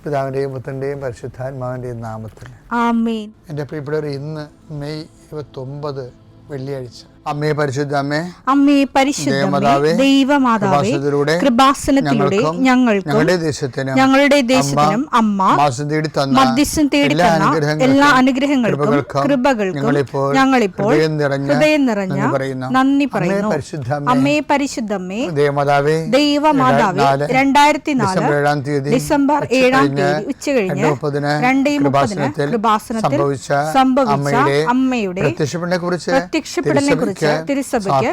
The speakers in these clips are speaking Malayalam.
പിതാവിൻ്റെയും പുത്രൻ്റെയും പരിശുദ്ധാത്മാവിൻ്റെയും നാമത്തിൽ ആമേൻ. എൻ്റെ പ്രിയപ്പെട്ടവർ, ഇന്ന് മെയ് 29 വെള്ളിയാഴ്ച. അമ്മേ പരിശുദ്ധ അമ്മേ, അമ്മേ പരിശുദ്ധമേ, ദൈവമാതാവേ, കൃപാസനത്തിലൂടെ ഞങ്ങൾക്കും ഞങ്ങളുടെ ദേശത്തിനും അമ്മ മധ്യസ്ഥം തേടി തന്ന എല്ലാ അനുഗ്രഹങ്ങൾക്കും കൃപകൾക്കും ഞങ്ങളിപ്പോൾ ഹൃദയം നിറഞ്ഞ നന്ദി പറയുന്നു. അമ്മേ പരിശുദ്ധമേ, ദൈവമാതാവേ, 2004 ഡിസംബർ 7 ഉച്ചകഴിഞ്ഞ് 2:30 കൃപാസനത്തിൽ സംഭവിച്ച അമ്മയുടെ പ്രത്യക്ഷപ്പെടലിനെ കുറിച്ച് തിരുസഭയ്ക്ക്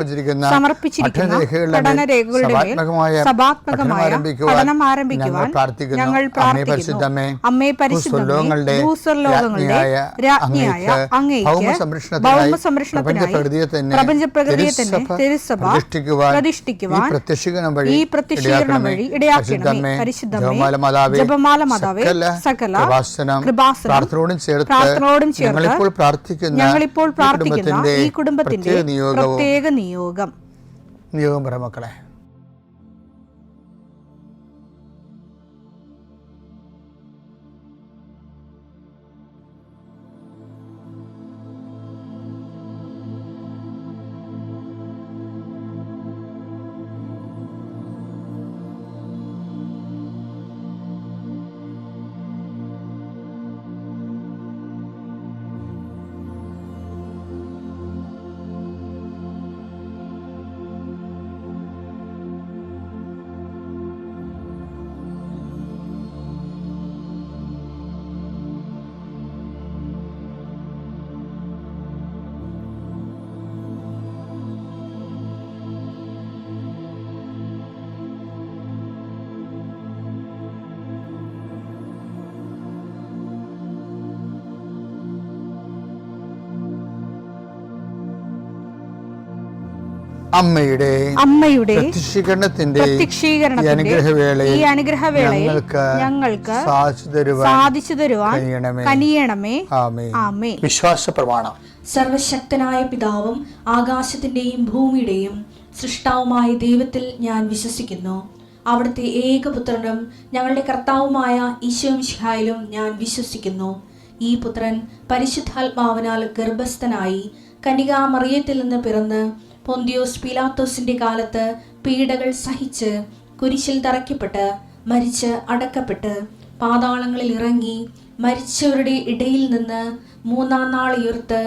സമർപ്പിച്ചിരിക്കുന്ന പഠനരേഖകളുടെ മേൽ സഭാത്മകമായ പഠനം ആരംഭിക്കുവാൻ ഞങ്ങൾ പ്രാർത്ഥിക്കുന്നു. അമ്മേ പരിശുദ്ധമേ, ഭൂസ്വർലോകങ്ങളുടെ രാജ്ഞിയായ അങ്ങേയ്ക്ക് ഭൗമസംരക്ഷണത്തിനായി പ്രപഞ്ചപ്രകൃതിയെ തന്നെ തിരുസഭ പ്രതിഷ്ഠിക്കുവാൻ ഈ പ്രത്യക്ഷീകരണം വഴി ഇടയാക്കണമേ. പരിശുദ്ധമേ, ജപമാല മാതാവേ, സകല കൃപാസനം പ്രാർത്ഥനയോടും ചേർത്ത് ഞങ്ങളിപ്പോൾ പ്രാർത്ഥിക്കുന്ന ഈ കുടുംബത്തിന്റെ പ്രത്യേക നിയോഗം പറ മക്കളെ. അമ്മയുടെ പ്രത്യക്ഷീകരണത്തിന്റെ ഈ അനുഗ്രഹവേളയിൽ ഞങ്ങൾക്ക് സാധിച്ചു തരുവാൻ കനിയണമേ. ആമേൻ. വിശ്വാസ പ്രമാണം. സർവശക്തനായ പിതാവും ആകാശത്തിന്റെയും ഭൂമിയുടെയും സൃഷ്ടാവുമായ ദൈവത്തിൽ ഞാൻ വിശ്വസിക്കുന്നു. അവിടുത്തെ ഏകപുത്രനും ഞങ്ങളുടെ കർത്താവുമായ ഈശോമിശിഹായിലും ഞാൻ വിശ്വസിക്കുന്നു. ഈ പുത്രൻ പരിശുദ്ധാത്മാവിനാൽ ഗർഭസ്ഥനായി കന്യകാമറിയത്തിൽ നിന്ന് പിറന്ന് പൊന്തിയോസ് പീലാത്തോസിന്റെ കാലത്ത് പീഡകൾ സഹിച്ച് കുരിശിൽ തറയ്ക്കപ്പെട്ട് മരിച്ച് അടക്കപ്പെട്ട് പാതാളങ്ങളിൽ ഇറങ്ങി മരിച്ചവരുടെ ഇടയിൽ നിന്ന് 3-ാം നാൾ ഉയർത്ത്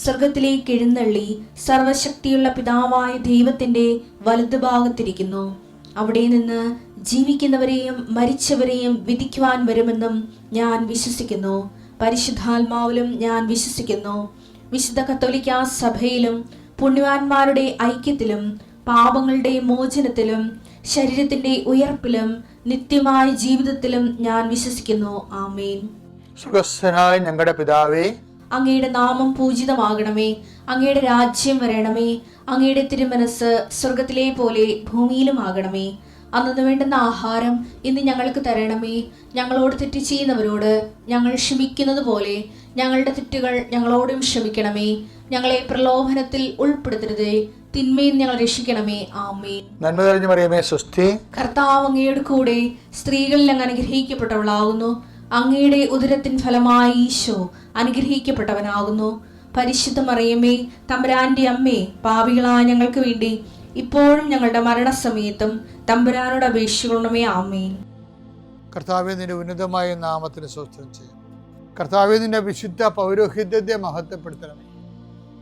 സ്വർഗത്തിലേക്ക് എഴുന്നള്ളി സർവശക്തിയുള്ള പിതാവായ ദൈവത്തിന്റെ വലതുഭാഗത്തിരിക്കുന്നു. അവിടെ നിന്ന് ജീവിക്കുന്നവരെയും മരിച്ചവരെയും വിധിക്കുവാൻ വരുമെന്നും ഞാൻ വിശ്വസിക്കുന്നു. പരിശുദ്ധാത്മാവിലും ഞാൻ വിശ്വസിക്കുന്നു. വിശുദ്ധ കത്തോലിക്കാ സഭയിലും പുണ്യവാന്മാരുടെ ഐക്യത്തിലും പാപങ്ങളുടെ മോചനത്തിലും ശരീരത്തിന്റെ ഉയർപ്പിലും നിത്യമായ ജീവിതത്തിലും ഞാൻ വിശ്വസിക്കുന്നു. ആമേൻ. സുഖസ്ഥനായ ഞങ്ങളുടെ പിതാവേ, അങ്ങയുടെ നാമം പൂജിതമാകണമേ. അങ്ങയുടെ രാജ്യം വരണമേ. അങ്ങയുടെ തിരുമനസ് സ്വർഗത്തിലെ പോലെ ഭൂമിയിലും ആകണമേ. അന്നു വേണ്ടുന്ന ആഹാരം ഇന്ന് ഞങ്ങൾക്ക് തരണമേ. ഞങ്ങളോട് തെറ്റ് ചെയ്യുന്നവരോട് ഞങ്ങൾ ക്ഷമിക്കുന്നത് പോലെ ഞങ്ങളുടെ തെറ്റുകൾ ഞങ്ങളോടും ക്ഷമിക്കണമേ. ഞങ്ങളെ പ്രലോഭനത്തിൽ ഉൾപ്പെടുത്തരുതേ, തിന്മയിൽ ഞങ്ങൾ രക്ഷിക്കണമേ. ആമേൻ. നന്മ നിറഞ്ഞ മറിയമേ, സ്വസ്തി. കർത്താവ് അങ്ങയുടെ കൂടെ സ്ത്രീകളിൽ അങ്ങ് അനുഗ്രഹിക്കപ്പെട്ടവളാകുന്നു. അങ്ങയുടെ ഉദരത്തിൻ ഫലമായി ഈശോ അനുഗ്രഹിക്കപ്പെട്ടവനാകുന്നു. പരിശുദ്ധ മറിയമേ, തമ്പുരാന്റെ അമ്മേ, പാപികളായ ഞങ്ങൾക്ക് വേണ്ടി ഇപ്പോഴും ഞങ്ങളുടെ മരണസമയത്തും തമ്പുരാനോട് അപേക്ഷിക്കണമേ. ആമേൻ. കർത്താവേ, നിന്റെ ഉന്നതമായ നാമത്തിന് സ്തോത്രം ചെയ്യും. കർത്താവേ, നിന്റെ വിശുദ്ധ പൗരോഹിത്യത്തെ മഹത്വപ്പെടുത്തണമേ.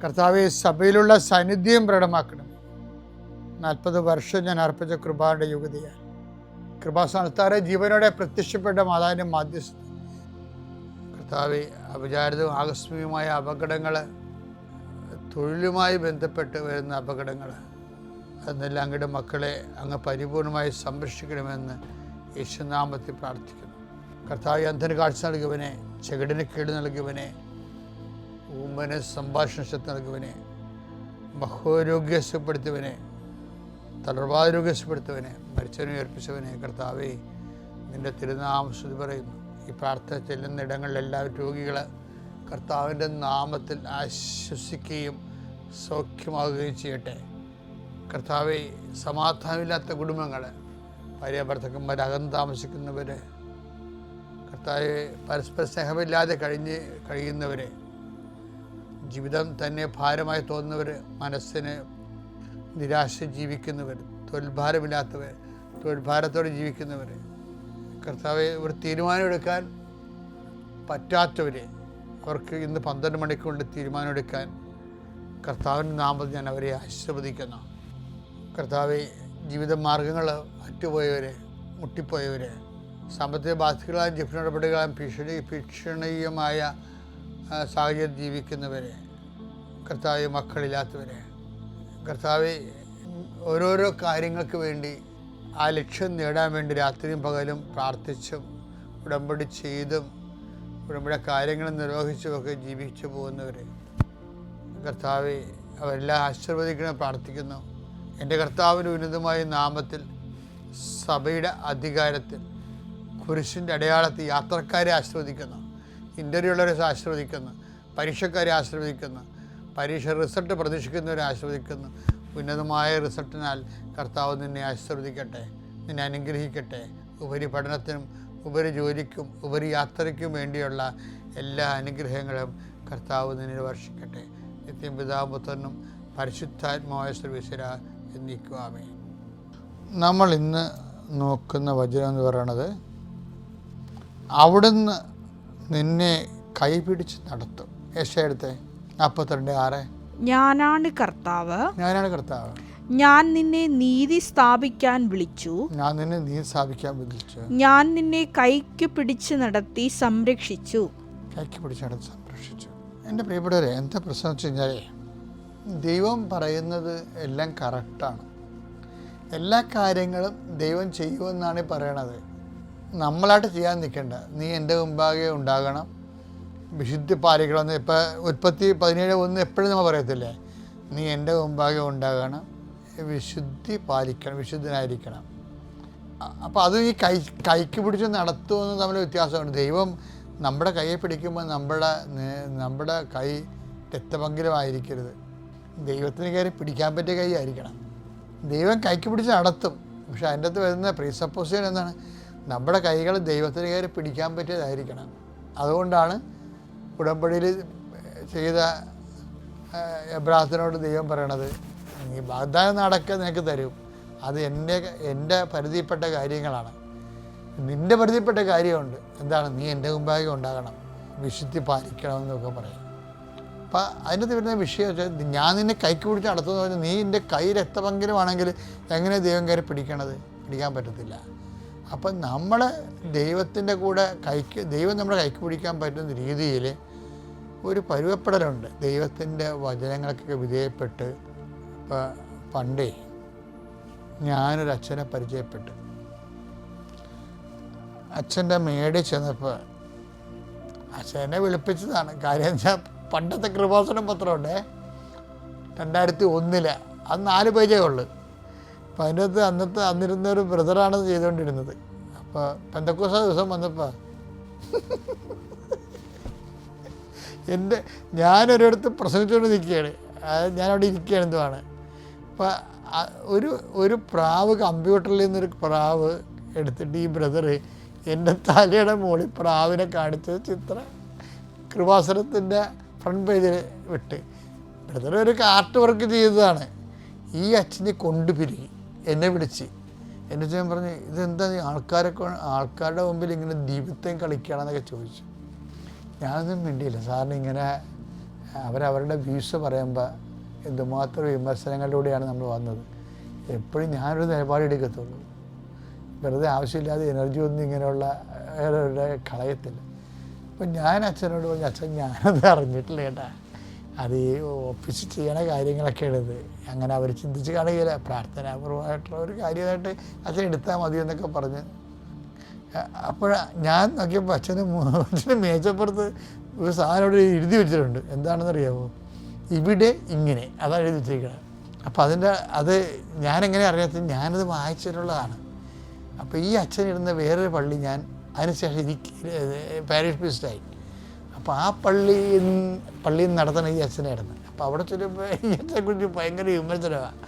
കർത്താവെ, സഭയിലുള്ള സാന്നിധ്യം പ്രകടമാക്കണമേ. 40 വർഷം ഞാൻ അർപ്പിച്ച കൃപാന്റെ യുഗതിയാൽ കൃപാസ്ഥാനത്താറെ ജീവനോടെ പ്രത്യക്ഷപ്പെട്ട മാതാവിൻ്റെ മാധ്യസ്ഥ കർത്താവെ, അപചാരിതവും ആകസ്മികമായ അപകടങ്ങൾ, തൊഴിലുമായി ബന്ധപ്പെട്ട് വരുന്ന അപകടങ്ങൾ, അതെല്ലാം അങ്ങയുടെ മക്കളെ അങ്ങ് പരിപൂർണമായി സംരക്ഷിക്കണമെന്ന് യേശുനാമത്തിൽ പ്രാർത്ഥിക്കുന്നു. കർത്താവ്, അന്ധന് കാഴ്ച നൽകിയവനെ, ചെകിടിന് കേട് നൽകിയവനെ, ഊമ്പന് സംഭാഷണ ശക്തി നൽകിയവനെ, ബഹുരോഗ്യപ്പെടുത്തിയവനെ, തളർവാരോഗ്യപ്പെടുത്തിയവനെ, മരിച്ചവനെ ഉയർപ്പിച്ചവനെ, കർത്താവേ, നിൻ്റെ തിരുനാമസ്തുതി പറയുന്നു. ഈ പ്രാർത്ഥന ചെല്ലുന്ന ഇടങ്ങളിലെല്ലാവരും രോഗികൾ കർത്താവിൻ്റെ നാമത്തിൽ ആശ്വസിക്കുകയും സൗഖ്യമാകുകയും ചെയ്യട്ടെ. കർത്താവെ, സമാധാനമില്ലാത്ത കുടുംബങ്ങൾ, ഭാര്യ ഭർത്താക്കന്മാർ, അകന്ന് താമസിക്കുന്നവർ, പരസ്പര സ്നേഹമില്ലാതെ കഴിയുന്നവരെ, ജീവിതം തന്നെ ഭാരമായി തോന്നുന്നവർ, മനസ്സിന് നിരാശ ജീവിക്കുന്നവർ, തൊഴിൽഭാരമില്ലാത്തവർ, തൊഴിൽഭാരത്തോടെ ജീവിക്കുന്നവർ, കർത്താവെ ഒരു തീരുമാനമെടുക്കാൻ പറ്റാത്തവർ, അവർക്ക് ഇന്ന് 12 മണിക്കൂറിൽ തീരുമാനമെടുക്കാൻ കർത്താവിൻ്റെ നാമത്തിൽ ഞാൻ അവരെ ആശീർവദിക്കുന്നു. കർത്താവെ, ജീവിത മാർഗങ്ങൾ അറ്റുപോയവർ, മുട്ടിപ്പോയവർ, സാമ്പത്തിക ബാധ്യതകളായും ജീവനടപടികളായും ഭീഷണിയുമായ സാഹചര്യം ജീവിക്കുന്നവർ, കർത്താവെ, മക്കളില്ലാത്തവർ, കർത്താവെ, ഓരോരോ കാര്യങ്ങൾക്ക് വേണ്ടി ആ ലക്ഷ്യം നേടാൻ വേണ്ടി രാത്രിയും പകലും പ്രാർത്ഥിച്ചും ഉടമ്പടി ചെയ്തും ഉടമ്പടി കാര്യങ്ങൾ നിർവഹിച്ചുമൊക്കെ ജീവിച്ചു പോകുന്നവർ, കർത്താവെ, അവരെല്ലാം ആശീർവദിക്കണം പ്രാർത്ഥിക്കുന്നു. എൻ്റെ കർത്താവിൻ്റെ ഉന്നതമായ നാമത്തിൽ, സഭയുടെ അധികാരത്തിൽ, കുരിശിൻ്റെ അടയാളത്തിൽ യാത്രക്കാരെ ആശീർവദിക്കുന്നു, ഇൻ്റർവ്യൂ ഉള്ളവരെ ആശീർവദിക്കുന്നു, പരീക്ഷക്കാരെ ആശീർവദിക്കുന്നു, പരീക്ഷ റിസൾട്ട് പ്രതീക്ഷിക്കുന്നവരെ ആശീർവദിക്കുന്നു. ഉന്നതമായ റിസൾട്ടിനാൽ കർത്താവ് നിന്നെ ആശീർവദിക്കട്ടെ, നിന്നെ അനുഗ്രഹിക്കട്ടെ. ഉപരിപഠനത്തിനും ഉപരിജോലിക്കും ഉപരിയാത്രയ്ക്കും വേണ്ടിയുള്ള എല്ലാ അനുഗ്രഹങ്ങളും കർത്താവ് നിന്നെ വർഷിക്കട്ടെ. നിത്യം പിതാപുത്രനും പരിശുദ്ധാത്മാവായ സർവീശ്വര എന്നേക്കും ആമേൻ. നമ്മൾ ഇന്ന് നോക്കുന്ന വചനം എന്ന് പറയുന്നത്, അവിടുന്ന് നിന്നെ കൈപിടിച്ച് നടത്തും. യെശയ്യാ 42:6. ഞാനാണ് കർത്താവ്, ഞാൻ നിന്നെ നീതി സ്ഥാപിക്കാൻ വിളിച്ചു, ഞാൻ നിന്നെ കൈക്ക് പിടിച്ച് നടത്തി സംരക്ഷിച്ചു. എൻ്റെ പ്രിയപ്പെട്ടവരെ, എന്താ പ്രശ്നം വെച്ച് കഴിഞ്ഞാൽ, ദൈവം പറയുന്നത് എല്ലാം കറക്റ്റാണ്. എല്ലാ കാര്യങ്ങളും ദൈവം ചെയ്യുമെന്നാണ് പറയണത്. നമ്മളായിട്ട് ചെയ്യാൻ നിൽക്കേണ്ട. നീ എൻ്റെ മുമ്പാകെ ഉണ്ടാകണം, വിശുദ്ധി പാലിക്കണമെന്ന്. ഇപ്പോൾ ഉൽപ്പത്തി 17:1 എപ്പോഴും നമ്മൾ പറയത്തില്ലേ, നീ എൻ്റെ മുമ്പാകെ ഉണ്ടാകണം, വിശുദ്ധി പാലിക്കണം, വിശുദ്ധനായിരിക്കണം. അപ്പോൾ അത് ഈ കൈക്ക് പിടിച്ച് നടത്തുമെന്ന് തമ്മിൽ വ്യത്യാസമുണ്ട്. ദൈവം നമ്മുടെ കൈയെ പിടിക്കുമ്പോൾ നമ്മുടെ കൈ രക്തപങ്കിലമായിരിക്കരുത്. ദൈവത്തിന് കയറി പിടിക്കാൻ പറ്റിയ കൈ ആയിരിക്കണം. ദൈവം കൈക്ക് പിടിച്ച് നടത്തും, പക്ഷെ അതിൻ്റെ അകത്ത് വരുന്ന പ്രീസപ്പോസിഷൻ എന്താണ്? നമ്മുടെ കൈകൾ ദൈവത്തിന് കയറി പിടിക്കാൻ പറ്റിയതായിരിക്കണം. അതുകൊണ്ടാണ് ഉടമ്പടിയിൽ ചെയ്ത എബ്രാഹത്തിനോട് ദൈവം പറയണത്, നീ വാഗ്ദാനം നടക്കുക നിനക്ക് തരും, അത് എൻ്റെ പരിധിപ്പെട്ട കാര്യങ്ങളാണ്. നിൻ്റെ പരിധിപ്പെട്ട കാര്യമുണ്ട്. എന്താണ്? നീ എൻ്റെ മുമ്പാകെ ഉണ്ടാകണം, വിശുദ്ധി പാലിക്കണമെന്നൊക്കെ പറയും. അപ്പം അതിനകത്ത് വരുന്ന വിഷയം വെച്ചാൽ, ഞാൻ നിന്നെ കൈക്ക് പിടിച്ച് നടത്തുമെന്ന് പറഞ്ഞാൽ, നീ എൻ്റെ കൈ രക്തപങ്കിലുമാണെങ്കിൽ എങ്ങനെ ദൈവം കയറി പിടിക്കാൻ പറ്റത്തില്ല. അപ്പം നമ്മൾ ദൈവത്തിൻ്റെ കൂടെ ദൈവം നമ്മുടെ കൈക്ക് പിടിക്കാൻ പറ്റുന്ന രീതിയിൽ ഒരു പരുവപ്പെടലുണ്ട്. ദൈവത്തിൻ്റെ വചനങ്ങൾക്കൊക്കെ വിധേയപ്പെട്ട്. ഇപ്പം പണ്ടേ ഞാനൊരു അച്ഛനെ പരിചയപ്പെട്ടു. അച്ഛൻ്റെ മേടിൽ ചെന്നപ്പോൾ അച്ഛനെ വിളിപ്പിച്ചതാണ്. കാര്യം വെച്ചാൽ പണ്ടത്തെ കൃപാസനം പത്രമുണ്ടേ, 2001 അത് 4 പേജേ ഉള്ളു. അപ്പം അതിനകത്ത് അന്നിരുന്നൊരു ബ്രദറാണ് ചെയ്തുകൊണ്ടിരുന്നത്. അപ്പോൾ പെന്തക്കോസ്ത ദിവസം വന്നപ്പോൾ ഞാനൊരിടത്ത് പ്രസംഗിച്ചുകൊണ്ട് നിൽക്കുകയാണ്. ഞാനവിടെ ഇരിക്കുകയാണ് എന്തുവാണ്. അപ്പോൾ ഒരു പ്രാവ്, കമ്പ്യൂട്ടറിൽ നിന്നൊരു പ്രാവ് എടുത്തിട്ട് ഈ ബ്രദർ എൻ്റെ തലയുടെ മുകളിൽ പ്രാവിനെ കാണിച്ച ചിത്രം കൃപാസനത്തിൻ്റെ ഫ്രണ്ട് പേജിൽ വിട്ട്. ബ്രദർ ഒരു ആർട്ട് വർക്ക് ചെയ്തതാണ്. ഈ അച്ഛനെ കൊണ്ടുപിരികി എന്നെ വിളിച്ച്. എന്നിട്ട് ഞാൻ പറഞ്ഞു, ഇതെന്താ നീ ആൾക്കാരുടെ മുമ്പിൽ ഇങ്ങനെ ദീപത്തെയും കളിക്കുകയാണെന്നൊക്കെ ചോദിച്ചു. ഞാനൊന്നും മിണ്ടിയില്ല. സാറിന് ഇങ്ങനെ അവരവരുടെ വ്യൂസ് പറയുമ്പോൾ എന്തുമാത്രം വിമർശനങ്ങളിലൂടെയാണ് നമ്മൾ വന്നത്. എപ്പോഴും ഞാനൊരു നിലപാടെടുക്കത്തുള്ളൂ. വെറുതെ ആവശ്യമില്ലാതെ എനർജി ഒന്നും ഇങ്ങനെയുള്ള വേറെ കളയത്തില്ല. അപ്പം ഞാൻ അച്ഛനോട് പറഞ്ഞു, അച്ഛൻ ഞാനത് അറിഞ്ഞിട്ടില്ല കേട്ടാ, അത് ഈ ഓഫീസിൽ ചെയ്യണ കാര്യങ്ങളൊക്കെയാണ് ഇത്. അങ്ങനെ അവർ ചിന്തിച്ച് കാണുകയില്ല. പ്രാർത്ഥനാപൂർവമായിട്ടുള്ള ഒരു കാര്യമായിട്ട് അച്ഛൻ എടുത്താൽ മതി എന്നൊക്കെ പറഞ്ഞ്. അപ്പോൾ ഞാൻ നോക്കിയപ്പോൾ അച്ഛന് മേച്ചപ്പുറത്ത് ഒരു സാധനം ഇവിടെ എഴുതി വെച്ചിട്ടുണ്ട്. എന്താണെന്നറിയാമോ? ഇവിടെ ഇങ്ങനെ, അതാണ് എഴുതി വെച്ചിരിക്കുന്നത്. അപ്പോൾ അത് ഞാനെങ്ങനെ അറിയാത്തത്, ഞാനത് വായിച്ചിട്ടുള്ളതാണ്. അപ്പോൾ ഈ അച്ഛനിരുന്ന വേറൊരു പള്ളി ഞാൻ അതിനുശേഷം പാരിഷ് പ്രീസ്റ്റായി. അപ്പോൾ ആ പള്ളിയിൽ നടത്തണം ഈ അച്ഛനായിരുന്നു. അപ്പോൾ അവിടെ ചെല്ലുമ്പോൾ ഈ അച്ഛനെക്കുറിച്ച് ഭയങ്കര വിമർശനമാണ്.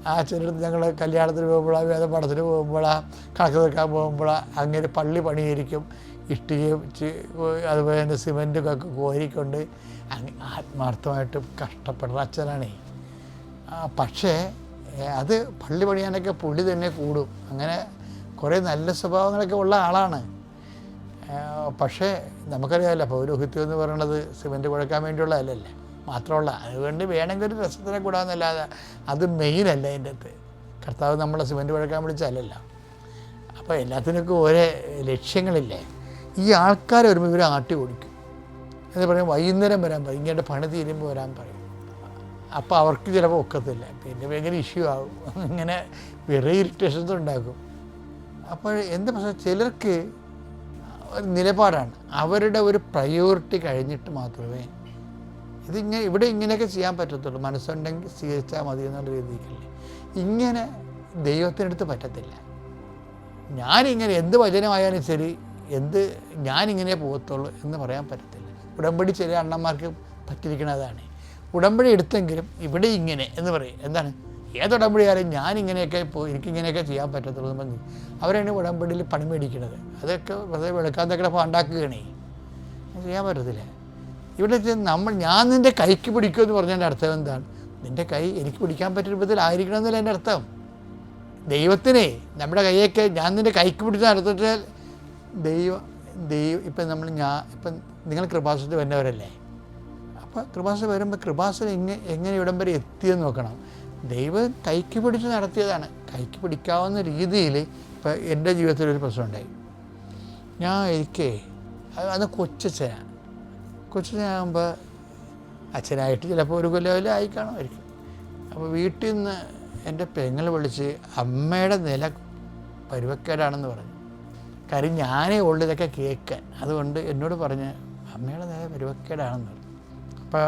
ആ അച്ഛനടുത്ത് ഞങ്ങൾ കല്യാണത്തിന് പോകുമ്പോഴാണ്, വേദപാഠത്തിന് പോകുമ്പോഴാണ്, കണക്ക് തീർക്കാൻ പോകുമ്പോഴാണ് അങ്ങനെ പള്ളി പണിയായിരിക്കും. ഇഷ്ടിക വെച്ച് അതുപോലെ തന്നെ സിമൻറ്റൊക്കെ കോരിക്കൊണ്ട് ആത്മാർത്ഥമായിട്ട് കഷ്ടപ്പെടുന്ന അച്ഛനാണേ. പക്ഷേ അത് പള്ളി പണിയാനൊക്കെ പുള്ളി തന്നെ കൂടും. അങ്ങനെ കുറേ നല്ല സ്വഭാവങ്ങളൊക്കെ ഉള്ള ആളാണ്. പക്ഷേ നമുക്കറിയാമല്ലോ പൗരോഹിത്യം എന്ന് പറയുന്നത് സിമൻറ്റ് കുഴക്കാൻ വേണ്ടിയുള്ള അല്ലല്ലേ മാത്രമല്ല, അതുകൊണ്ട് വേണമെങ്കിൽ ഒരു രസത്തിനെ കൂടാമെന്നല്ലാതെ അത് മെയിനല്ല. അതിൻ്റെ അകത്ത് കർത്താവ് നമ്മളെ സിമൻറ്റ് കുഴക്കാൻ വിളിച്ചല്ലല്ല. അപ്പോൾ എല്ലാത്തിനൊക്കെ ഓരോ ലക്ഷ്യങ്ങളില്ലേ. ഈ ആൾക്കാർ വരുമ്പോൾ ഇവർ ആട്ടി ഓടിക്കും. എന്ന് പറയും വൈകുന്നേരം വരാൻ പറയും, ഇങ്ങനെ പണി തീരുമ്പോൾ വരാൻ പറയും. അപ്പോൾ അവർക്ക് ചിലപ്പോൾ ഒക്കത്തില്ല, പിന്നെ ഭയങ്കര ഇഷ്യൂ ആകും. ഇങ്ങനെ വേറെ ഇറിറ്റേഷൻസ് ഉണ്ടാക്കും. അപ്പോൾ എന്താ പ്രശ്നം, ചിലർക്ക് നിലപാടാണ് അവരുടെ ഒരു പ്രയോറിറ്റി കഴിഞ്ഞിട്ട് മാത്രമേ ഇവിടെ ഇങ്ങനെയൊക്കെ ചെയ്യാൻ പറ്റത്തുള്ളൂ. മനസ്സുണ്ടെങ്കിൽ സ്വീകരിച്ചാൽ മതി എന്നുള്ള രീതിക്കല്ലേ. ഇങ്ങനെ ദൈവത്തിനടുത്ത് പറ്റത്തില്ല. ഞാനിങ്ങനെ എന്ത് വചനമായാലും ശരി, ഞാനിങ്ങനെ പോകത്തുള്ളൂ എന്ന് പറയാൻ പറ്റത്തില്ല. ഉടമ്പടി ചില അണ്ണന്മാർക്ക് പറ്റിയിരിക്കണതാണ്. ഉടമ്പടി എടുത്തെങ്കിലും ഇവിടെ ഇങ്ങനെ എന്ന് പറയും. എന്താണ്, ഏതുടമ്പടി ആയാലും ഞാനിങ്ങനെയൊക്കെ എനിക്കിങ്ങനെയൊക്കെ ചെയ്യാൻ പറ്റത്തുള്ളൂ എന്ന് പറഞ്ഞു അവരാണ് ഉടമ്പടിയിൽ പണി മേടിക്കുന്നത്. അതൊക്കെ വെറുതെ വെളുക്കാത്തൊക്കെ ഉണ്ടാക്കുകയാണേ, ചെയ്യാൻ പറ്റത്തില്ല. ഇവിടെ ഞാൻ നിൻ്റെ കൈക്ക് പിടിക്കുമെന്ന് പറഞ്ഞതിൻ്റെ അർത്ഥം എന്താണ്? നിൻ്റെ കൈ എനിക്ക് പിടിക്കാൻ പറ്റിയ രൂപത്തിലായിരിക്കണം എന്നല്ല എൻ്റെ അർത്ഥം. ദൈവത്തിനെ നമ്മുടെ കൈയൊക്കെ ഞാൻ നിൻ്റെ കൈക്ക് പിടിച്ച നടത്തിച്ചാൽ ദൈവം ഇപ്പം ഇപ്പം നിങ്ങൾ കൃപാസനത്തിൽ വരുന്നവരല്ലേ. അപ്പോൾ കൃപാസനം വരുമ്പോൾ കൃപാസനം എങ്ങനെ ഇവിടം വരെ എത്തിയെന്ന് നോക്കണം. ദൈവം കൈക്ക് പിടിച്ച് നടത്തിയതാണ്. കൈക്ക് പിടിക്കാവുന്ന രീതിയിൽ ഇപ്പം എൻ്റെ ജീവിതത്തിലൊരു പ്രശ്നമുണ്ടായി. എനിക്ക് അത് കൊച്ചച്ഛനാകുമ്പോൾ അച്ഛനായിട്ട് ചിലപ്പോൾ ഒരു കൊല്ലം ആയി കാണുമായിരിക്കും. അപ്പോൾ വീട്ടിൽ നിന്ന് എൻ്റെ പെങ്ങൾ വിളിച്ച് അമ്മയുടെ നില പരുവക്കേടാണെന്ന് പറഞ്ഞു. കാര്യം ഞാനേ ഉള്ളു ഇതൊക്കെ കേൾക്കാൻ. അതുകൊണ്ട് എന്നോട് പറഞ്ഞ് അമ്മയുടെ നില പരുവക്കേടാണെന്ന് പറഞ്ഞു. അപ്പോൾ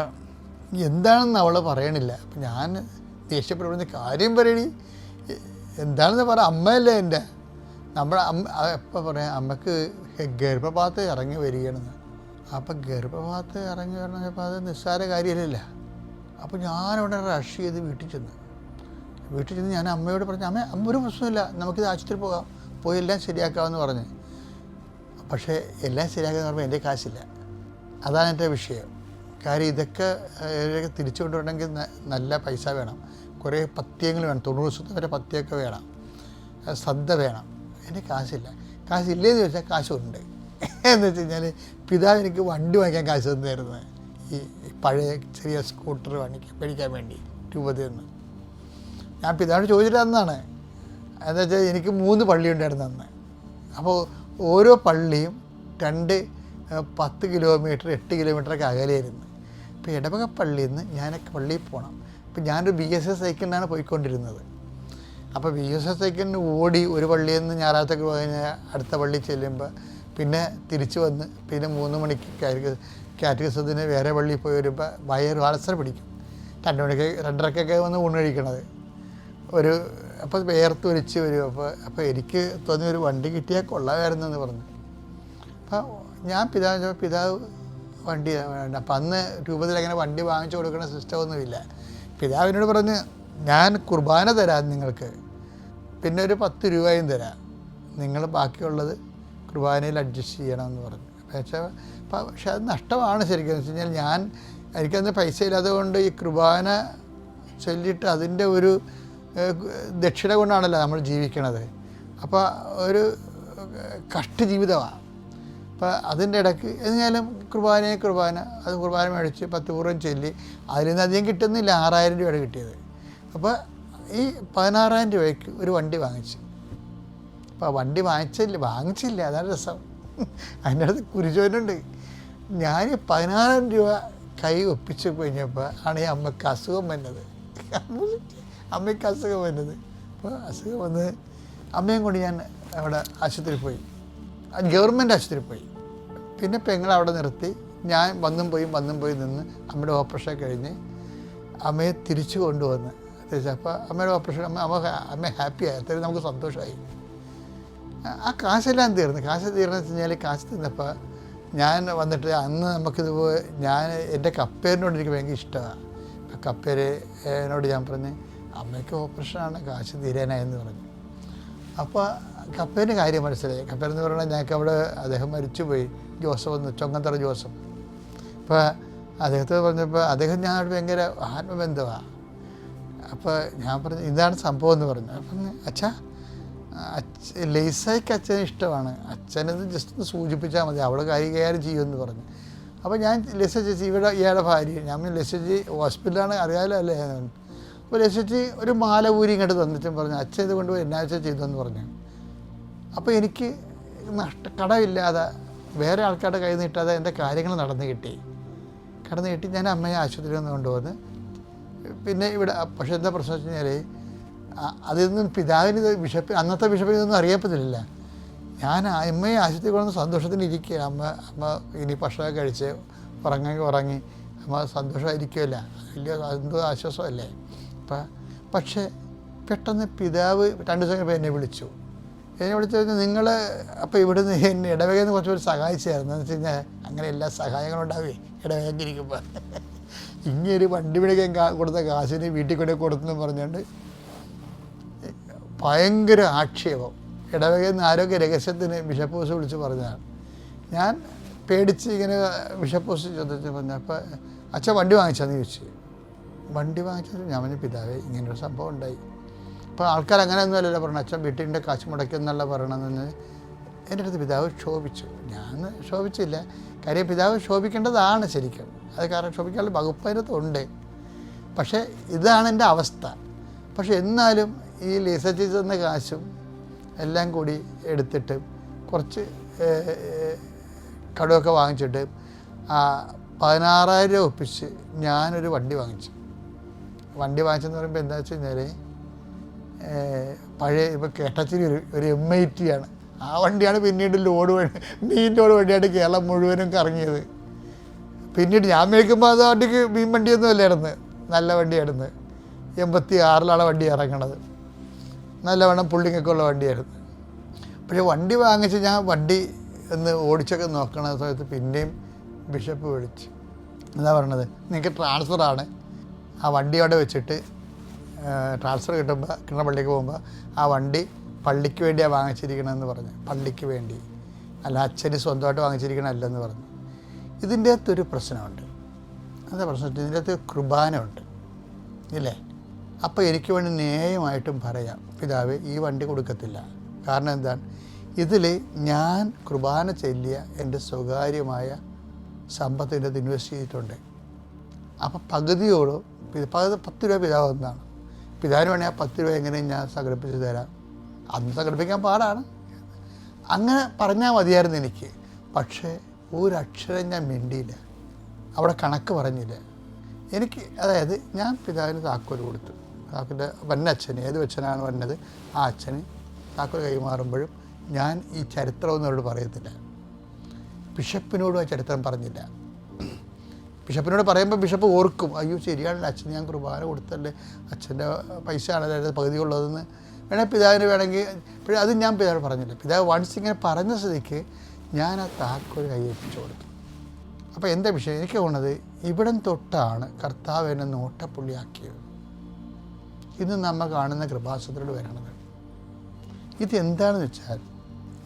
എന്താണെന്ന് അവൾ പറയണില്ല. അപ്പം ഞാൻ ദേഷ്യപ്പെടുന്ന കാര്യം പറയണി എന്താണെന്ന് പറ, അമ്മയല്ലേ എൻ്റെ. നമ്മുടെ എപ്പോൾ പറയാം അമ്മക്ക് ഗർഭപാത്രം ഇറങ്ങി വരികയാണെന്ന്. അപ്പം ഗർഭപാത്രം ഇറങ്ങി വരണപ്പോൾ അത് നിസ്സാര കാര്യമില്ല. അപ്പോൾ ഞാനവിടെ റഷ് ചെയ്ത് വീട്ടിൽ ചെന്ന് ഞാൻ അമ്മയോട് പറഞ്ഞു, അമ്മ ഒരു പ്രശ്നമില്ല, നമുക്കിത് ആശുപത്രി പോയി എല്ലാം ശരിയാക്കാമെന്ന് പറഞ്ഞ്. പക്ഷേ എല്ലാം ശരിയാക്കാന്ന് പറയുമ്പോൾ എൻ്റെ കാശില്ല. അതാണ് എൻ്റെ വിഷയം. കാര്യം ഇതൊക്കെ തിരിച്ചു കൊണ്ടുവരണമെങ്കിൽ നല്ല പൈസ വേണം, കുറേ പഥ്യങ്ങൾ വേണം, 90 ദിവസത്തെ വരെ പഥ്യമൊക്കെ വേണം, ശ്രദ്ധ വേണം. എൻ്റെ കാശില്ലേന്ന് ചോദിച്ചാൽ കാശുണ്ട്. എന്ന് വെച്ച് കഴിഞ്ഞാൽ പിതാവ് എനിക്ക് വണ്ടി വാങ്ങിക്കാൻ കാശ് തന്നായിരുന്നു. ഈ പഴയ ചെറിയ സ്കൂട്ടർ മേടിക്കാൻ വേണ്ടി രൂപത്തിൽ നിന്ന് ഞാൻ പിതാവിനോട് ചോദിച്ചിട്ട് തന്നാണ്. എന്താ വെച്ചാൽ എനിക്ക് 3 പള്ളി ഉണ്ടായിരുന്നു അന്ന്. അപ്പോൾ ഓരോ പള്ളിയും 10 കിലോമീറ്റർ 8 കിലോമീറ്ററൊക്കെ അകലെയായിരുന്നു. ഇപ്പോൾ ഇടവക പള്ളിയിൽ നിന്ന് ഞാനൊക്കെ പള്ളിയിൽ പോകണം. ഇപ്പോൾ ഞാനൊരു BSS സൈക്കിളിനാണ് പോയിക്കൊണ്ടിരുന്നത്. അപ്പോൾ BSS സൈക്കിളിന് ഓടി ഒരു പള്ളിയിൽ നിന്ന് ഞായറാഴ്ചക്ക് കഴിഞ്ഞാൽ അടുത്ത പള്ളി ചെല്ലുമ്പോൾ പിന്നെ തിരിച്ചു വന്ന് പിന്നെ 3 മണിക്ക് കാറ്റഗറിസത്തിന് വേറെ പള്ളിയിൽ പോയി വരുമ്പോൾ വയറ് വളസര പിടിക്കും. 2 മണിക്ക് 2:30 വന്ന് ഊണ് കഴിക്കണത് അപ്പോൾ വേർത്തൊലിച്ച് വരും. അപ്പോൾ എനിക്ക് തോന്നി ഒരു വണ്ടി കിട്ടിയാൽ കൊള്ളാമായിരുന്നു എന്ന് പറഞ്ഞു. അപ്പോൾ ഞാൻ പിതാവ് വണ്ടി വേണ്ട. അപ്പം അന്ന് രൂപത്തിൽ അങ്ങനെ വണ്ടി വാങ്ങിച്ചു കൊടുക്കുന്ന സിസ്റ്റമൊന്നുമില്ല. പിതാവിനോട് പറഞ്ഞ് ഞാൻ കുർബാന തരാം നിങ്ങൾക്ക്, പിന്നെ ഒരു 10 രൂപയും തരാം, നിങ്ങൾ ബാക്കിയുള്ളത് കുർബാനയിൽ അഡ്ജസ്റ്റ് ചെയ്യണമെന്ന് പറഞ്ഞു. പക്ഷേ അത് നഷ്ടമാണ് ശരിക്കും. എന്ന് വെച്ച് കഴിഞ്ഞാൽ എനിക്കന്ന് പൈസ ഇല്ലാത്തത് കൊണ്ട് ഈ കുർബാന ചൊല്ലിയിട്ട് അതിൻ്റെ ഒരു ദക്ഷിണ കൊണ്ടാണല്ലോ നമ്മൾ ജീവിക്കണത്. അപ്പോൾ ഒരു കഷ്ട ജീവിതമാണ്. അപ്പോൾ അതിൻ്റെ ഇടയ്ക്ക് എന്നാലും കുർബാന അത് കുർബാന മേടിച്ച് 10 പൂർവ്വം ചൊല്ലി അതിൽ നിന്ന് അധികം കിട്ടുന്നില്ല. 6000 രൂപയാണ് കിട്ടിയത്. അപ്പോൾ ഈ 16,000 രൂപയ്ക്ക് ഒരു വണ്ടി വാങ്ങിച്ചു. അപ്പോൾ വണ്ടി വാങ്ങിച്ചില്ല, അതാണ് രസം. അതിൻ്റെ അടുത്ത് കുരിശോനുണ്ട്. ഞാൻ 16,000 രൂപ കൈ ഒപ്പിച്ച് കഴിഞ്ഞപ്പോൾ ആണ് ഈ അമ്മയ്ക്ക് അസുഖം വന്നത്. അമ്മയ്ക്ക് അസുഖം വന്നത്. അപ്പോൾ അസുഖം വന്ന് അമ്മയും കൊണ്ട് ഞാൻ അവിടെ ആശുപത്രിയിൽ പോയി, ഗവൺമെൻറ് ആശുപത്രിയിൽ പോയി. പിന്നെ പെങ്ങൾ അവിടെ നിർത്തി. ഞാൻ വന്നും പോയി നിന്ന് അമ്മയുടെ ഓപ്പറേഷൻ കഴിഞ്ഞ് അമ്മയെ തിരിച്ചു കൊണ്ടുവന്ന്. അപ്പോൾ അമ്മയുടെ ഓപ്പറേഷൻ അമ്മ ഹാപ്പിയായി, അത്രയും നമുക്ക് സന്തോഷമായി. ആ കാശെല്ലാം തീർന്നു. തീർന്നു വെച്ച് കഴിഞ്ഞാൽ കാശ് തിന്നപ്പോൾ ഞാൻ വന്നിട്ട് അന്ന് നമുക്കിതുപോലെ എൻ്റെ കപ്പേരിനോട് എനിക്ക് ഭയങ്കര ഇഷ്ടമാണ്. അപ്പം കപ്പേരനോട് ഞാൻ പറഞ്ഞ് അമ്മയ്ക്ക് ഓപ്പറേഷനാണ്, കാശ് തീരാനായെന്ന് പറഞ്ഞു. അപ്പോൾ കപ്പേൻ്റെ കാര്യം മനസ്സിലായി. കപ്പേരെന്ന് പറഞ്ഞാൽ ഞങ്ങൾക്ക് അവിടെ അദ്ദേഹം മരിച്ചുപോയി, ജോസഫ് എന്ന്, ചൊങ്ങത്തറ ജോസഫ്. അപ്പോൾ അദ്ദേഹത്തെ പറഞ്ഞപ്പോൾ അദ്ദേഹം ഞാൻ ഭയങ്കര ആത്മബന്ധമാണ്. അപ്പോൾ ഞാൻ പറഞ്ഞു ഇതാണ് സംഭവം എന്ന് പറഞ്ഞു. അപ്പം അച്ഛാ ലേസായിക്ക് അച്ഛന് ഇഷ്ടമാണ്, അച്ഛനത് ജസ്റ്റ് ഒന്ന് സൂചിപ്പിച്ചാൽ മതി, അവൾ കൈകാര്യം ചെയ്യുമെന്ന് പറഞ്ഞു. അപ്പോൾ ഞാൻ ലെസ ചേച്ചി ഇവിടെ ഇയാളുടെ ഭാര്യ, ഞാൻ ലെസ ചേച്ചി ഹോസ്പിറ്റലാണ് അറിയാമല്ലോ അല്ലേ. അപ്പോൾ ലെസ ചേച്ചി ഒരു മാല ഊരി ഇങ്ങോട്ട് തന്നിട്ടും പറഞ്ഞു അച്ഛൻ ഇത് കൊണ്ടുപോയി എന്നാ വെച്ചാൽ ചെയ്തെന്ന് പറഞ്ഞു. അപ്പോൾ എനിക്ക് കടമില്ലാതെ വേറെ ആൾക്കാരുടെ കയ്യിൽ നിന്ന് കിട്ടാതെ എൻ്റെ കാര്യങ്ങൾ നടന്നു കിട്ടി. ഞാൻ അമ്മയെ ആശുപത്രിയിൽ നിന്ന് കൊണ്ടുപോകുന്നു. പിന്നെ ഇവിടെ പക്ഷേ എന്താ പ്രശ്നം വെച്ച് കഴിഞ്ഞാൽ അതിൽ നിന്നും പിതാവിന് അന്നത്തെ ബിഷപ്പിന് ഇതൊന്നും അറിയപ്പെട്ടില്ല. ഞാൻ അമ്മയെ ആശുപത്രി കൊണ്ടുവന്ന് സന്തോഷത്തിന് ഇരിക്കുക. അമ്മ ഇനി ഭക്ഷണമൊക്കെ കഴിച്ച് ഉറങ്ങി അമ്മ സന്തോഷമായിരിക്കുമല്ല, വലിയ എന്തോ ആശ്വാസമല്ലേ. പക്ഷേ പെട്ടെന്ന് പിതാവ് 2 ദിവസം കഴിഞ്ഞപ്പോൾ എന്നെ വിളിച്ചു കഴിഞ്ഞാൽ നിങ്ങൾ അപ്പോൾ ഇവിടുന്ന് എന്നെ ഇടവകയെന്ന് കുറച്ചുപേർ സഹായിച്ചായിരുന്നു. എന്ന് വെച്ച് കഴിഞ്ഞാൽ അങ്ങനെ എല്ലാ സഹായങ്ങളും ഉണ്ടാവേ ഇടവകയിരിക്കുമ്പോൾ. ഇങ്ങനൊരു വണ്ടി പിടിക്കാൻ കൊടുത്ത കാശിന് വീട്ടിൽ കൊണ്ടേ കൊടുത്തെന്ന് പറഞ്ഞുകൊണ്ട് ഭയങ്കര ആക്ഷേപം. ഇടവകയിൽ നിന്ന് ആരോഗ്യ രഹസ്യത്തിന് ബിഷപ്പ് ഹൗസ് വിളിച്ച് പറഞ്ഞതാണ്. ഞാൻ പേടിച്ച് ഇങ്ങനെ ബിഷപ്പ് ഹൗസ് ചോദിച്ചു പറഞ്ഞു. അപ്പോൾ അച്ഛൻ വണ്ടി വാങ്ങിച്ചാന്ന് ചോദിച്ചു. വണ്ടി വാങ്ങിച്ചത് ഞാൻ പറഞ്ഞു പിതാവേ ഇങ്ങനൊരു സംഭവം ഉണ്ടായി. അപ്പോൾ ആൾക്കാർ അങ്ങനെയൊന്നും അല്ലല്ലോ പറഞ്ഞു, അച്ഛൻ വീട്ടിൻ്റെ കാശ് മുടക്കിയെന്നുള്ള പറയണമെന്ന്. എൻ്റെ അടുത്ത് പിതാവ് ക്ഷോഭിച്ചു. ഞാൻ ക്ഷോഭിച്ചില്ല, കാര്യം പിതാവ് ക്ഷോഭിക്കേണ്ടതാണ് ശരിക്കും. അത് കാരണം ക്ഷോഭിക്കാനുള്ള വകുപ്പ് അതിനകത്തുണ്ട്. പക്ഷേ ഇതാണ് എൻ്റെ അവസ്ഥ. പക്ഷെ എന്നാലും ഈ ലേസ ചേച്ചി തന്ന കാശും എല്ലാം കൂടി എടുത്തിട്ട് കുറച്ച് കടമൊക്കെ വാങ്ങിച്ചിട്ട് 16,000 രൂപ ഒപ്പിച്ച് ഞാനൊരു വണ്ടി വാങ്ങിച്ചു. വണ്ടി വാങ്ങിച്ചെന്ന് പറയുമ്പോൾ എന്താ വെച്ച് കഴിഞ്ഞാൽ പഴയ ഇപ്പോൾ കേട്ടച്ചിരി ഒരു M80 ആണ്. ആ വണ്ടിയാണ് പിന്നീട് മീൻ ലോഡ് വണ്ടിയായിട്ട് കേരളം മുഴുവനും കറങ്ങിയത്. പിന്നീട് ഞാൻ മേടിക്കുമ്പോൾ അത് വണ്ടിക്ക് മീൻ വണ്ടിയൊന്നും അല്ലായിരുന്നു, നല്ല വണ്ടിയായിരുന്നു. 86-ലാണ് വണ്ടി ഇറങ്ങണത്, നല്ലവണ്ണം പുള്ളിങ്ങൊക്കെ ഉള്ള വണ്ടിയായിരുന്നു. പക്ഷേ വണ്ടി വാങ്ങിച്ച് ഞാൻ വണ്ടി ഒന്ന് ഓടിച്ചൊക്കെ നോക്കണ സമയത്ത് പിന്നെയും ബിഷപ്പ് വിളിച്ചു. എന്താ പറയണത്, നിങ്ങൾക്ക് ട്രാൻസ്ഫറാണ്, ആ വണ്ടി അവിടെ വെച്ചിട്ട് ട്രാൻസ്ഫർ കിട്ടുന്ന പള്ളിക്ക് പോകുമ്പോൾ ആ വണ്ടി പള്ളിക്ക് വേണ്ടിയാണ് വാങ്ങിച്ചിരിക്കണമെന്ന് പറഞ്ഞു. പള്ളിക്ക് വേണ്ടി, അല്ല അച്ഛന് സ്വന്തമായിട്ട് വാങ്ങിച്ചിരിക്കണമല്ലെന്ന് പറഞ്ഞു. ഇതിൻ്റെ അകത്തൊരു പ്രശ്നമുണ്ട്. എന്താ പ്രശ്നം വെച്ചാൽ ഇതിൻ്റെ അകത്ത് കുർബാന ഉണ്ട് ഇല്ലേ. അപ്പോൾ എനിക്ക് വേണ്ടി ന്യായമായിട്ടും പറയാം പിതാവ് ഈ വണ്ടി കൊടുക്കത്തില്ല. കാരണം എന്താണ്, ഇതിൽ ഞാൻ കുർബാന ചൊല്ലിയ എൻ്റെ സ്വകാര്യമായ സമ്പത്തിൻ്റെ അത് ഇൻവെസ്റ്റ് ചെയ്തിട്ടുണ്ട്. അപ്പോൾ പകുതിയോടോ 10 രൂപ പിതാവ് ഒന്നാണ്. പിതാവിന് വേണമെങ്കിൽ ആ 10 രൂപ എങ്ങനെയും ഞാൻ സംഘടിപ്പിച്ച് തരാം. അന്ന് സംഘടിപ്പിക്കാൻ പാടാണ്. അങ്ങനെ പറഞ്ഞാൽ മതിയായിരുന്നു എനിക്ക്. പക്ഷേ ഒരക്ഷരം ഞാൻ മിണ്ടിയില്ല, അവിടെ കണക്ക് പറഞ്ഞില്ല എനിക്ക്. അതായത് ഞാൻ പിതാവിന് താക്കോൽ കൊടുത്തു. താക്കോൽ വന്നച്ഛന്, ഏത് അച്ഛനാണ് വന്നത് ആ അച്ഛന് താക്കോൽ കൈമാറുമ്പോഴും ഞാൻ ഈ ചരിത്രമൊന്നും അവരോട് പറയത്തില്ല. ബിഷപ്പിനോടും ആ ചരിത്രം പറഞ്ഞില്ല. ബിഷപ്പിനോട് പറയുമ്പോൾ ബിഷപ്പ് ഓർക്കും, അയ്യോ ശരിയാണല്ലോ അച്ഛൻ ഞാൻ കുർബാന കൊടുത്തല്ലേ, അച്ഛൻ്റെ പൈസ ആണല്ലോ പകുതിയുള്ളതെന്ന് പിതാവിന് വേണമെങ്കിൽ. പക്ഷേ അത് ഞാൻ പിതാവിനോട് പറഞ്ഞില്ല. പിതാവ് വൺസ് ഇങ്ങനെ പറഞ്ഞ സ്ഥിതിക്ക് ഞാൻ ആ താക്കോൽ കൈയേൽപ്പിച്ചു കൊടുത്തു. അപ്പോൾ എന്താ വിഷയം, എനിക്ക് തോന്നുന്നത് ഇവിടം തൊട്ടാണ് കർത്താവ് എന്നെ നോട്ടപ്പുള്ളിയാക്കിയത്. ഇന്ന് നമ്മൾ കാണുന്ന കൃപാസനത്തോട് വരണത് ഇതെന്താണെന്ന് വെച്ചാൽ,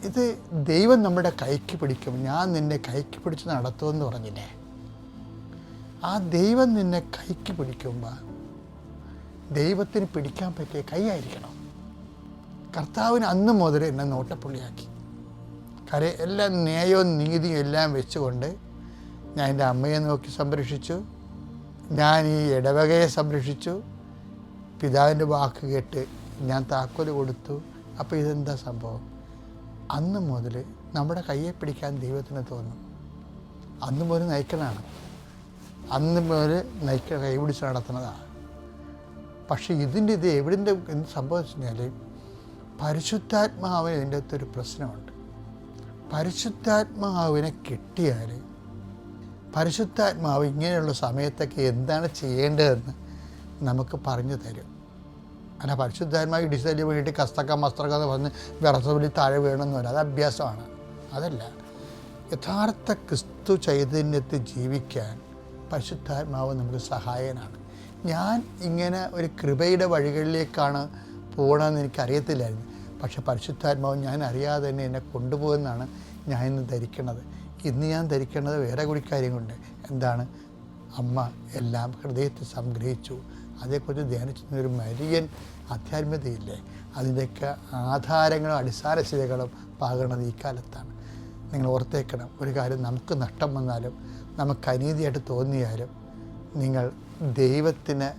ഇത് ദൈവം നമ്മുടെ കൈക്ക് പിടിക്കും. ഞാൻ നിന്നെ കൈക്ക് പിടിച്ച് നടത്തുമെന്ന് പറഞ്ഞില്ലേ, ആ ദൈവം നിന്നെ കൈക്ക് പിടിക്കുമ്പോൾ ദൈവത്തിന് പിടിക്കാൻ പറ്റിയ കൈയായിരിക്കണം. കർത്താവിന് അന്ന് മുതൽ എന്നെ നോട്ടപ്പുള്ളിയാക്കി. കാര്യം എല്ലാ ന്യായവും നീതിയും എല്ലാം വെച്ചുകൊണ്ട് ഞാൻ എൻ്റെ അമ്മയെ നോക്കി സംരക്ഷിച്ചു, ഞാൻ ഈ ഇടവകയെ സംരക്ഷിച്ചു, പിതാവിൻ്റെ വാക്ക് കേട്ട് ഞാൻ താക്കോൽ കൊടുത്തു. അപ്പോൾ ഇതെന്താ സംഭവം, അന്ന് മുതൽ നമ്മുടെ കയ്യെ പിടിക്കാൻ ദൈവത്തിന് തോന്നും. അന്ന് മുതൽ നയിക്കണതാണ്, അന്ന് മുതൽ കൈ പിടിച്ച് നടത്തുന്നതാണ്. പക്ഷേ ഇത് എവിടിൻ്റെ എന്ത് സംഭവിച്ചു കഴിഞ്ഞാൽ പരിശുദ്ധാത്മാവിന് ഇതിൻ്റെ അകത്തൊരു പ്രശ്നമുണ്ട്. പരിശുദ്ധാത്മാവിനെ കിട്ടിയാൽ പരിശുദ്ധാത്മാവ് ഇങ്ങനെയുള്ള സമയത്തൊക്കെ എന്താണ് ചെയ്യേണ്ടതെന്ന് നമുക്ക് പറഞ്ഞു തരും. അല്ല പരിശുദ്ധാത്മാവ് ഇടിച്ചതിന് വേണ്ടിയിട്ട് കസ്തക്ക മസ്തക്ക എന്ന് പറഞ്ഞ് വിറസവിലി താഴെ വീണമെന്ന് പറയാം, അത് അഭ്യാസമാണ്. അതല്ല, യഥാർത്ഥ ക്രിസ്തു ചൈതന്യത്തിൽ ജീവിക്കാൻ പരിശുദ്ധാത്മാവ് നമുക്ക് സഹായകനാണ്. ഞാൻ ഇങ്ങനെ ഒരു കൃപയുടെ വഴികളിലേക്കാണ് പോകണമെന്ന് എനിക്കറിയത്തില്ലായിരുന്നു. പക്ഷെ പരിശുദ്ധാത്മാവ് ഞാൻ അറിയാതെ തന്നെ എന്നെ കൊണ്ടുപോകുമെന്നാണ് ഞാൻ ഇന്ന് ധരിക്കുന്നത്. ഇന്ന് ഞാൻ ധരിക്കേണ്ടത് വേറെ കൂടി കാര്യം കൊണ്ട്. എന്താണ്? അമ്മ എല്ലാം ഹൃദയത്തിൽ സംഗ്രഹിച്ചു. അതേക്കുറിച്ച് ധ്യാനിച്ചിരുന്ന ഒരു മരിയൻ ആധ്യാത്മികതയില്ലേ, അതിൻ്റെയൊക്കെ ആധാരങ്ങളും അടിസ്ഥാന സ്ഥിതികളും പാകണത് ഈ കാലത്താണ്. നിങ്ങൾ ഓർത്തേക്കണം, ഒരു കാര്യം നമുക്ക് നഷ്ടം വന്നാലും നമുക്ക് അനീതിയായിട്ട് തോന്നിയാലും നിങ്ങൾ ദൈവത്തിന്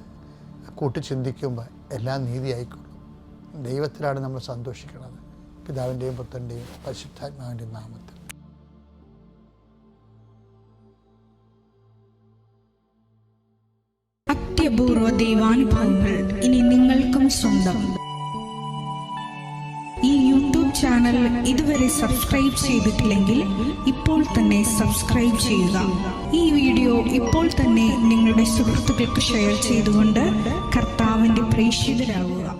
കൂട്ടിച്ചിന്തിക്കുമ്പോൾ എല്ലാം നീതിയായിക്കൊള്ളും. ദൈവത്തിലാണ് നമ്മൾ സന്തോഷിക്കുന്നത്. പിതാവിൻ്റെയും പുത്രൻ്റെയും പരിശുദ്ധാത്മാവിൻ്റെയും നാമത്തിൽ. അത്യപൂർവ ദൈവാനുഭവങ്ങൾ ഇനി നിങ്ങൾക്കും സ്വന്തം. ഈ യൂട്യൂബ് ചാനൽ ഇതുവരെ സബ്സ്ക്രൈബ് ചെയ്തിട്ടില്ലെങ്കിൽ ഇപ്പോൾ തന്നെ സബ്സ്ക്രൈബ് ചെയ്യുക. ഈ വീഡിയോ ഇപ്പോൾ തന്നെ നിങ്ങളുടെ സുഹൃത്തുക്കൾക്ക് ഷെയർ ചെയ്തുകൊണ്ട് കർത്താവിൻ്റെ പ്രേക്ഷിതരാകുക.